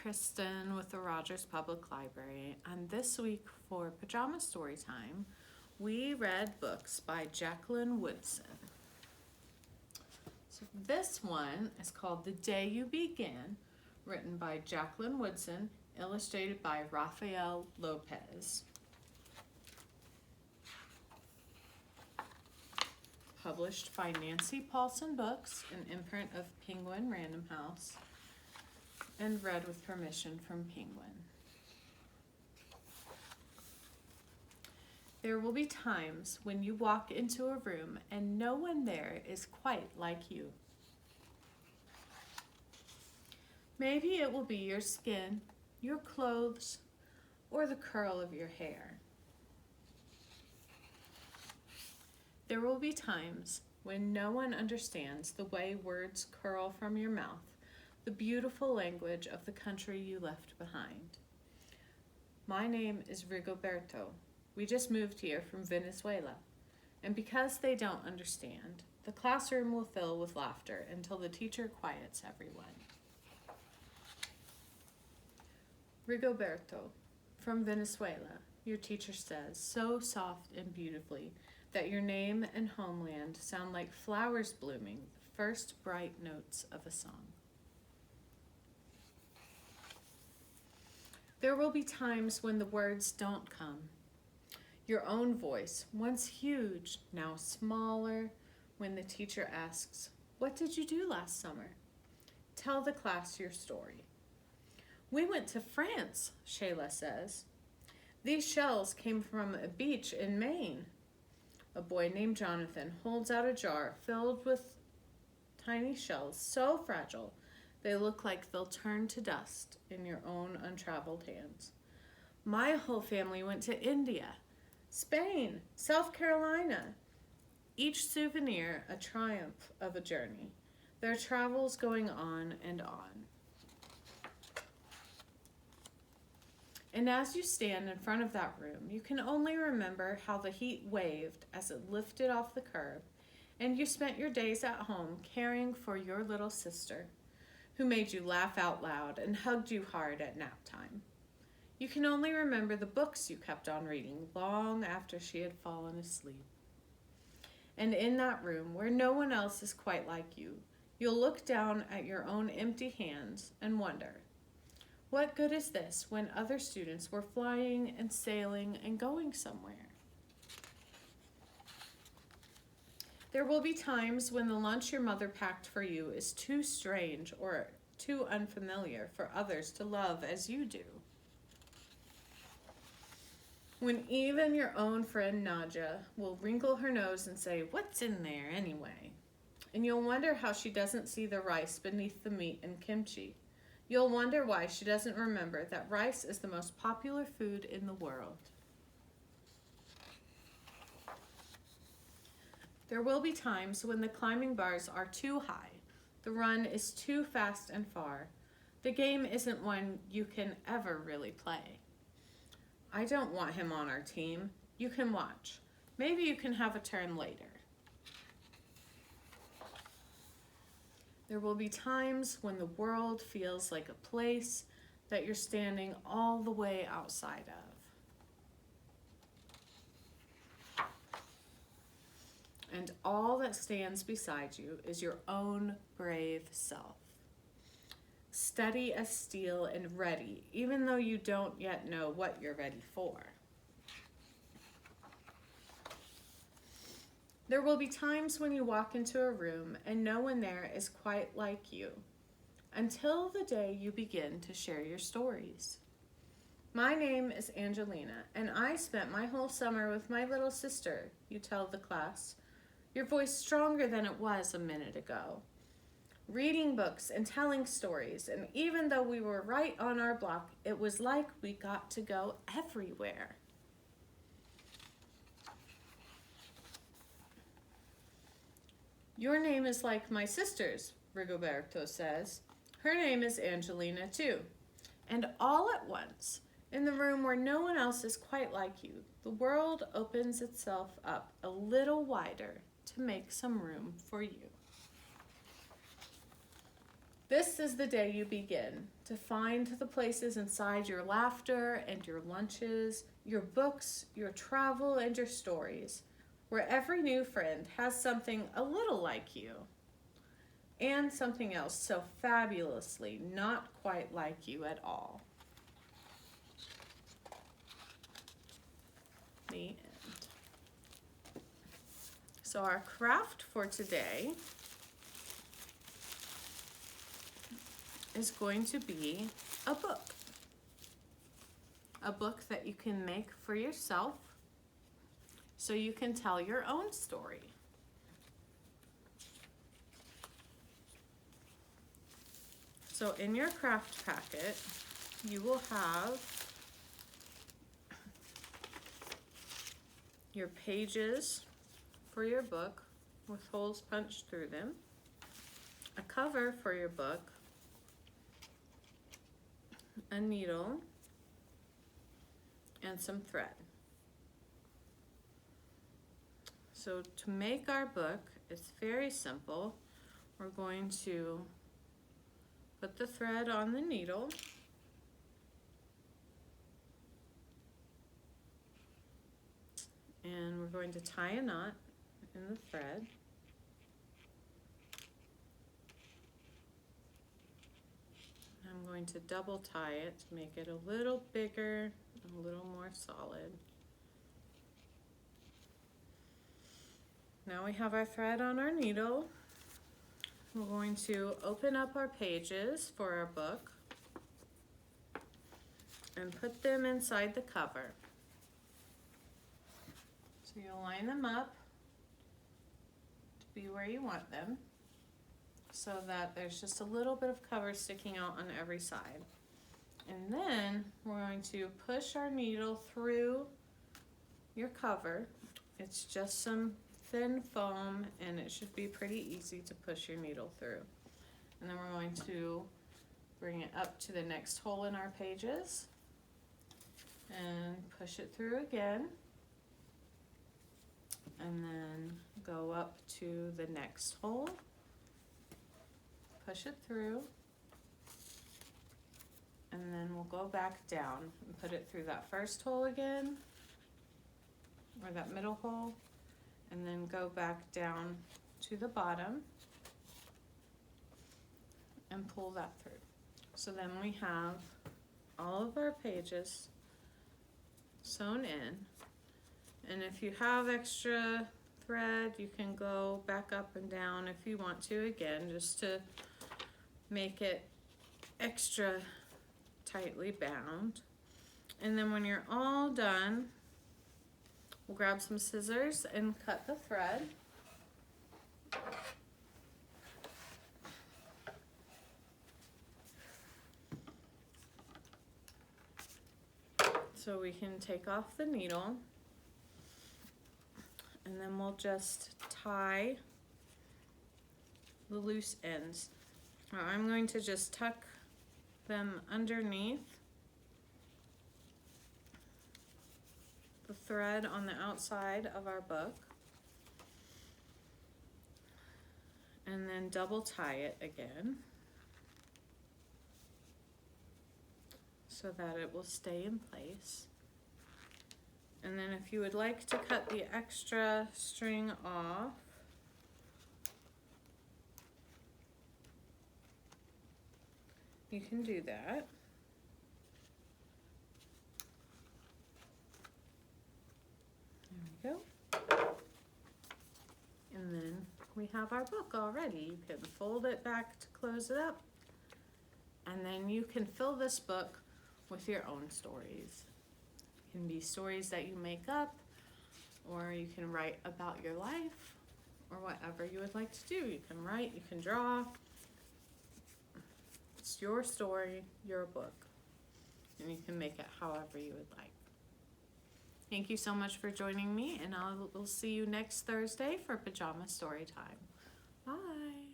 Kristin with the Rogers Public Library, and this week for Pajama Storytime, we read books by Jacqueline Woodson. So this one is called The Day You Begin, written by Jacqueline Woodson, illustrated by Rafael Lopez. Published by Nancy Paulson Books, an imprint of Penguin Random House, and read with permission from Penguin. There will be times when you walk into a room and no one there is quite like you. Maybe it will be your skin, your clothes, or the curl of your hair. There will be times when no one understands the way words curl from your mouth, the beautiful language of the country you left behind. My name is Rigoberto. We just moved here from Venezuela, and because they don't understand, the classroom will fill with laughter until the teacher quiets everyone. Rigoberto, from Venezuela, your teacher says, so soft and beautifully that your name and homeland sound like flowers blooming, the first bright notes of a song. There will be times when the words don't come. Your own voice, once huge, now smaller, when the teacher asks, "What did you do last summer?" Tell the class your story. "We went to France," Shayla says. "These shells came from a beach in Maine." A boy named Jonathan holds out a jar filled with tiny shells so fragile they look like they'll turn to dust in your own untraveled hands. "My whole family went to India, Spain, South Carolina." Each souvenir a triumph of a journey. Their travels going on and on. And as you stand in front of that room, you can only remember how the heat waved as it lifted off the curb, and you spent your days at home caring for your little sister, who made you laugh out loud and hugged you hard at nap time. You can only remember the books you kept on reading long after she had fallen asleep. And in that room, where no one else is quite like you, you'll look down at your own empty hands and wonder, what good is this when other students were flying and sailing and going somewhere? There will be times when the lunch your mother packed for you is too strange or too unfamiliar for others to love as you do. When even your own friend Nadia will wrinkle her nose and say, "What's in there anyway?" And you'll wonder how she doesn't see the rice beneath the meat and kimchi. You'll wonder why she doesn't remember that rice is the most popular food in the world. There will be times when the climbing bars are too high, the run is too fast and far. The game isn't one you can ever really play. "I don't want him on our team." You can watch. Maybe you can have a turn later. There will be times when the world feels like a place that you're standing all the way outside of. And all that stands beside you is your own brave self. Steady as steel and ready, even though you don't yet know what you're ready for. There will be times when you walk into a room and no one there is quite like you, until the day you begin to share your stories. "My name is Angelina, and I spent my whole summer with my little sister," you tell the class, your voice stronger than it was a minute ago. "Reading books and telling stories, and even though we were right on our block, it was like we got to go everywhere." "Your name is like my sister's," Rigoberto says. "Her name is Angelina too." And all at once, in the room where no one else is quite like you, the world opens itself up a little wider to make some room for you. This is the day you begin to find the places inside your laughter and your lunches, your books, your travel, and your stories, where every new friend has something a little like you and something else so fabulously not quite like you at all. The end. So our craft for today is going to be a book. A book that you can make for yourself so you can tell your own story. So in your craft packet, you will have your pages for your book with holes punched through them, a cover for your book, a needle, and some thread. So to make our book, it's very simple. We're going to put the thread on the needle, and we're going to tie a knot in the thread. I'm going to double tie it to make it a little bigger and a little more solid. Now we have our thread on our needle. We're going to open up our pages for our book and put them inside the cover. So you'll line them up to be where you want them, so that there's just a little bit of cover sticking out on every side. And then we're going to push our needle through your cover. It's just some thin foam, and it should be pretty easy to push your needle through. And then we're going to bring it up to the next hole in our pages and push it through again. And then go up to the next hole, push it through, and then we'll go back down and put it through that first hole again, or that middle hole, and then go back down to the bottom and pull that through. So then we have all of our pages sewn in. And if you have extra thread, you can go back up and down if you want to, again, just to make it extra tightly bound. And then when you're all done, we'll grab some scissors and cut the thread. So we can take off the needle. And then we'll just tie the loose ends. Now I'm going to just tuck them underneath the thread on the outside of our book, and then double tie it again so that it will stay in place. And then if you would like to cut the extra string off, you can do that. There we go. And then we have our book already. You can fold it back to close it up, and then you can fill this book with your own stories. Can be stories that you make up, or you can write about your life, or whatever you would like to do. You can write, you can draw. It's your story, your book, and you can make it however you would like. Thank you so much for joining me, and we'll see you next Thursday for Pajama Storytime. Bye.